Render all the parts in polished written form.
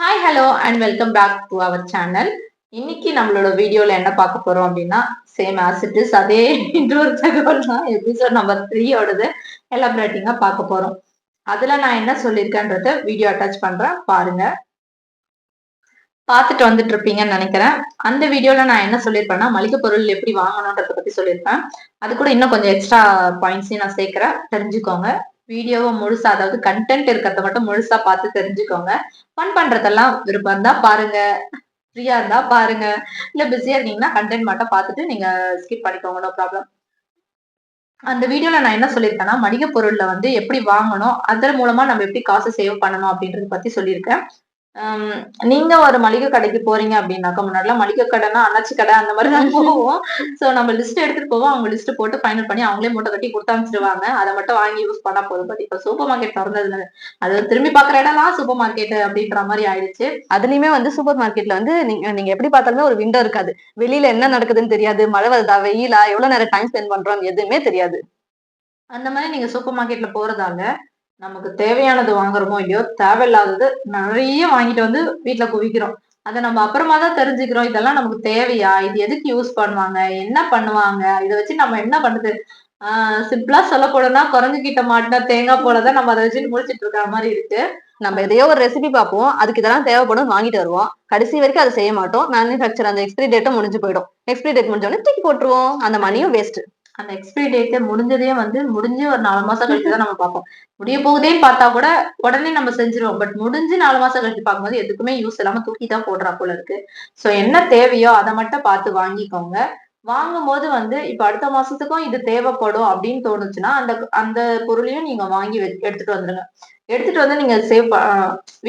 Hi hello and welcome back to our channel. இன்னைக்கு நம்மளோட வீடியோல என்ன பார்க்க போறோம் அப்படின்னா, சேம் ஆஸ் இட் இஸ் அதே இன்னொரு தகவல் தான் எபிசோட் நம்பர் 3 எலாபரேட்டிங்கா பார்க்க போறோம். அதுல நான் என்ன சொல்லியிருக்கேன்றத வீடியோ அட்டாச் பண்றேன், பாருங்க. பார்த்துட்டு வந்துட்டு இருப்பீங்கன்னு நினைக்கிறேன். அந்த வீடியோல நான் என்ன சொல்லியிருப்பேன்னா, மளிகை பொருள் எப்படி வாங்கணுன்றத பத்தி சொல்லியிருப்பேன். அது கூட இன்னும் கொஞ்சம் எக்ஸ்ட்ரா பாயிண்ட்ஸையும் நான் சேர்க்கிறேன், தெரிஞ்சுக்கோங்க. வீடியோவை முழுசா, அதாவது கண்டென்ட் இருக்கிறத மட்டும் முழுசா பார்த்து தெரிஞ்சுக்கோங்க. ஃபன் பண்றதெல்லாம் விருப்பம் இருந்தா பாருங்க, ஃப்ரீயா இருந்தா பாருங்க, இல்ல பிஸியா இருக்கீங்கன்னா கண்டென்ட் மட்டும் பார்த்துட்டு நீங்க ஸ்கிப் பண்ணிக்கோங்க, நோ ப்ராப்ளம். அந்த வீடியோல நான் என்ன சொல்லியிருக்கேன்னா, மளிகை பொருள்ல வந்து எப்படி வாங்கணும், அதன் மூலமா நம்ம எப்படி காசு சேவ் பண்ணணும் அப்படின்றத பத்தி சொல்லியிருக்கேன். நீங்க ஒரு மளிகை கடைக்கு போறீங்க அப்படின்னாக்கா, முன்னாடிலாம் மளிகை கடைன்னா அண்ணாச்சி கடை அந்த மாதிரி தான் போவோம். சோ நம்ம லிஸ்ட் எடுத்துட்டு போவோம். அவங்க லிஸ்ட் போட்டு ஃபைனல் பண்ணி அவங்களே மூட்டை கட்டி குடுத்து அனுப்பிச்சிடுவாங்க. அத மட்டும் வாங்கி யூஸ் பண்ணா போதும். பட் இப்ப சூப்பர் மார்க்கெட் தொறந்ததுல அது திரும்பி பாக்குற இடம்லாம் சூப்பர் மார்க்கெட் அப்படின்ற மாதிரி ஆயிடுச்சு. அதுலயுமே வந்து சூப்பர் மார்க்கெட்ல வந்து நீங்க நீங்க எப்படி பார்த்தாலுமே ஒரு விண்டோ இருக்காது. வெளியில என்ன நடக்குதுன்னு தெரியாது. மழை வருதா, வெயிலா, எவ்வளவு நேரம் டைம் ஸ்பெண்ட் பண்றோம் எதுவுமே தெரியாது. அந்த மாதிரி நீங்க சூப்பர் மார்க்கெட்ல போறதால நமக்கு தேவையானது வாங்குறோமோ இல்லையோ, தேவையில்லாதது நிறைய வாங்கிட்டு வந்து வீட்டுல குவிக்கிறோம். அத நம்ம அப்புறமா தான் தெரிஞ்சுக்கிறோம். இதெல்லாம் நமக்கு தேவையா? இது எதுக்கு யூஸ் பண்ணுவாங்க? என்ன பண்ணுவாங்க? இத வச்சு நம்ம என்ன பண்றது? சிம்பிளா சொல்ல போனோம்னா, குரங்கு கிட்ட மாட்டினா தேங்காய் போலதான் நம்ம அதை வச்சுட்டு முழிச்சிட்டு இருக்கிற மாதிரி இருக்கு. நம்ம எதையோ ஒரு ரெசிபி பார்ப்போம். அதுக்கு இதெல்லாம் தேவைப்படும் வாங்கிட்டு வருவோம். கடைசி வரைக்கும் அதை செய்ய மாட்டோம். மேனுஃபேக்சர் அந்த எக்ஸ்பிரி டேட்டும் முடிஞ்சு போயிடும். எக்ஸ்பிரி டேட் முடிஞ்ச உடனே தூக்கி போட்டுருவோம். அந்த மணியும் வேஸ்ட். அந்த எக்ஸ்பிரி டேட் முடிஞ்சதே வந்து முடிஞ்சு ஒரு 4 மாசம் கழிச்சு தான் நம்ம பார்ப்போம். முடிய போகுதேன்னு பார்த்தா கூட உடனே நம்ம செஞ்சிருவோம். பட் முடிஞ்சு 4 மாசம் கழிச்சு பார்க்கும்போது எதுக்குமே யூஸ் இல்லாம தூக்கி தான் போடுறா போல இருக்கு. சோ என்ன தேவையோ அதை மட்டும் பார்த்து வாங்கிக்கோங்க. வாங்கும்போது வந்து இப்ப அடுத்த மாசத்துக்கும் இது தேவைப்படும் அப்படின்னு தோணுச்சுன்னா, அந்த அந்த பொருளையும் நீங்க வாங்கி எடுத்துட்டு வந்துருங்க. எடுத்துட்டு வந்து நீங்க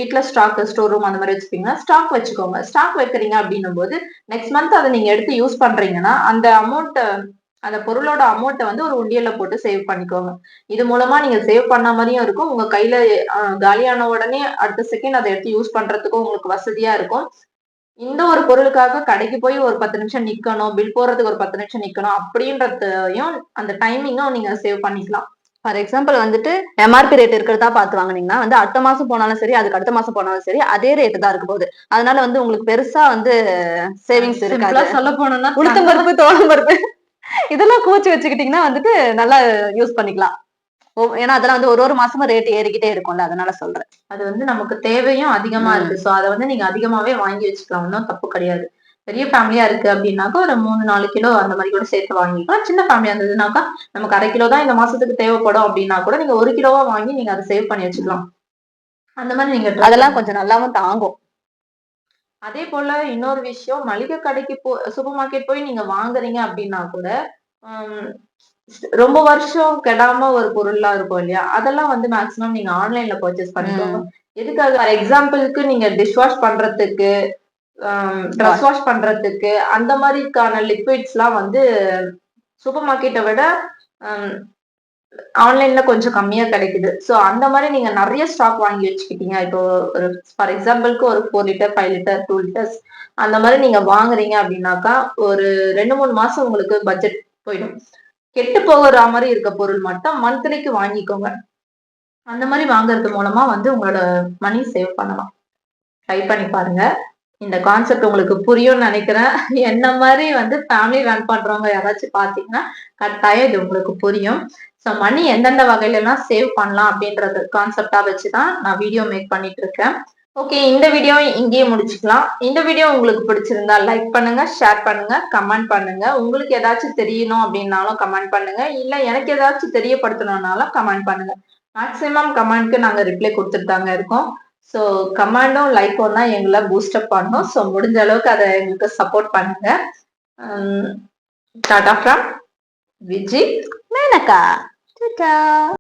வீட்ல ஸ்டோர் ரூம் அந்த மாதிரி வச்சுப்பீங்கன்னா ஸ்டாக் வச்சுக்கோங்க. ஸ்டாக் வைக்கிறீங்க அப்படின்னும் போது நெக்ஸ்ட் மந்த் அதை நீங்க எடுத்து யூஸ் பண்றீங்கன்னா அந்த பொருளோட அமௌண்ட்டை வந்து ஒரு உண்டியல்ல போட்டு சேவ் பண்ணிக்கோங்க. இது மூலமா நீங்க சேவ் பண்ண மாதிரியும் இருக்கும். உங்க கையில காலியான உடனே அடுத்த செகண்ட் அதை எடுத்து யூஸ் பண்றதுக்கும் உங்களுக்கு வசதியா இருக்கும். இந்த ஒரு பொருளுக்காக கடைக்கு போய் ஒரு 10 நிமிஷம் நிக்கணும், பில் போடுறதுக்கு ஒரு 10 நிமிஷம் நிக்கணும் அப்படின்றதையும் அந்த டைமிங்கும் நீங்க சேவ் பண்ணிக்கலாம். ஃபார் எக்ஸாம்பிள் வந்துட்டு எம்ஆர்பி ரேட் இருக்கிறதா பார்த்து வாங்கினீங்கன்னா வந்து அடுத்த மாசம் போனாலும் சரி, அதுக்கு அடுத்த மாசம் போனாலும் சரி, அதே ரேட்டு தான் இருக்க போகுது. அதனால வந்து உங்களுக்கு பெருசா வந்து சேவிங்ஸ் இருக்காது. சொல்ல போனோம்னா உளுத்தம் பருப்பு, தோளம் பருப்பு இதெல்லாம் கூச்சி வச்சுக்கிட்டீங்கன்னா வந்துட்டு நல்லா யூஸ் பண்ணிக்கலாம். ஏன்னா அதெல்லாம் வந்து ஒரு மாசமும் ரேட் ஏறிக்கிட்டே இருக்கும்ல, அதனால சொல்றேன். அது வந்து நமக்கு தேவையும் அதிகமா இருக்கு. சோ அதை வந்து நீங்க அதிகமாவே வாங்கி வச்சுக்கலாம். ஒன்றும் தப்பு கிடையாது. பெரிய ஃபேமிலியா இருக்கு அப்படின்னாக்கா ஒரு 3-4 கிலோ அந்த மாதிரி கூட சேர்த்து வாங்கிக்கலாம். சின்ன ஃபேமிலியா இருந்ததுனாக்கா நமக்கு 1/2 கிலோ தான் இந்த மாசத்துக்கு தேவைப்படும் அப்படின்னா கூட நீங்க 1 கிலோவா வாங்கி நீங்க அதை சேவ் பண்ணி வச்சுக்கலாம். அந்த மாதிரி நீங்க அதெல்லாம் கொஞ்சம் நல்லாவும் தாங்கும். அதே போல இன்னொரு விஷயம், மளிகை கடைக்கு சூப்பர் மார்க்கெட் போய் நீங்க வாங்குறீங்க அப்படின்னா கூட ரொம்ப வருஷம் கெடாம ஒரு பொருள்லாம் இருக்கும் இல்லையா? அதெல்லாம் வந்து மேக்ஸிமம் நீங்க ஆன்லைன்ல பர்ச்சேஸ் பண்ணிக்கோங்க. எதுக்காக? ஃபார் எக்ஸாம்பிள்க்கு நீங்க டிஷ் வாஷ் பண்றதுக்கு, ட்ரெஸ் வாஷ் பண்றதுக்கு அந்த மாதிரிக்கான லிக்விட்ஸ்லாம் வந்து சூப்பர் மார்க்கெட்டை விட ஆன்லைன்ல கொஞ்சம் கம்மியா கிடைக்குது. சோ அந்த மாதிரி நீங்க நிறைய ஸ்டாக் வாங்கி வச்சுக்கிட்டீங்க. இப்போ ஒரு ஃபார் எக்ஸாம்பிள்க்கு ஒரு 4 லிட்டர், 5 லிட்டர், 2 லிட்டர்ஸ் அந்த மாதிரி நீங்க வாங்குறீங்க அப்படின்னாக்கா, ஒரு 2-3 மாசம் உங்களுக்கு பட்ஜெட் போயிடும். கெட்டு போகிற மாதிரி இருக்க பொருள் மட்டும் மந்த்லிக்கு வாங்கிக்கோங்க. அந்த மாதிரி வாங்குறது மூலமா வந்து உங்களோட மணி சேவ் பண்ணலாம். ட்ரை பண்ணி பாருங்க. இந்த கான்செப்ட் உங்களுக்கு புரியும்னு நினைக்கிறேன். என்ன மாதிரி வந்து ஃபேமிலி ரன் பண்றவங்க யாராச்சும் பார்த்தீங்கன்னா, கட்டாயம் இது உங்களுக்கு புரியும். ஸோ மணி எந்தெந்த வகையில எல்லாம் சேவ் பண்ணலாம் அப்படின்றது கான்செப்டா வச்சுதான் நான் வீடியோ மேக் பண்ணிட்டு இருக்கேன். ஓகே, இந்த வீடியோ இங்கேயே முடிச்சுக்கலாம். இந்த வீடியோ உங்களுக்கு பிடிச்சிருந்தா லைக் பண்ணுங்க, ஷேர் பண்ணுங்க, கமெண்ட் பண்ணுங்க. உங்களுக்கு ஏதாச்சும் தெரியணும் அப்படின்னாலும் கமெண்ட் பண்ணுங்க. இல்ல எனக்கு ஏதாச்சும் தெரியப்படுத்தணும்னாலும் கமெண்ட் பண்ணுங்க. மேக்சிமம் கமெண்ட்க்கு நாங்க ரிப்ளை கொடுத்துட்டு தாங்க இருக்கோம். ஸோ கமெண்டும் லைக்கும் தான் எங்களை பூஸ்டப் பண்ணோம். ஸோ முடிஞ்ச அளவுக்கு அதை எங்களுக்கு சப்போர்ட் பண்ணுங்க. Tata from Viji, Maneka.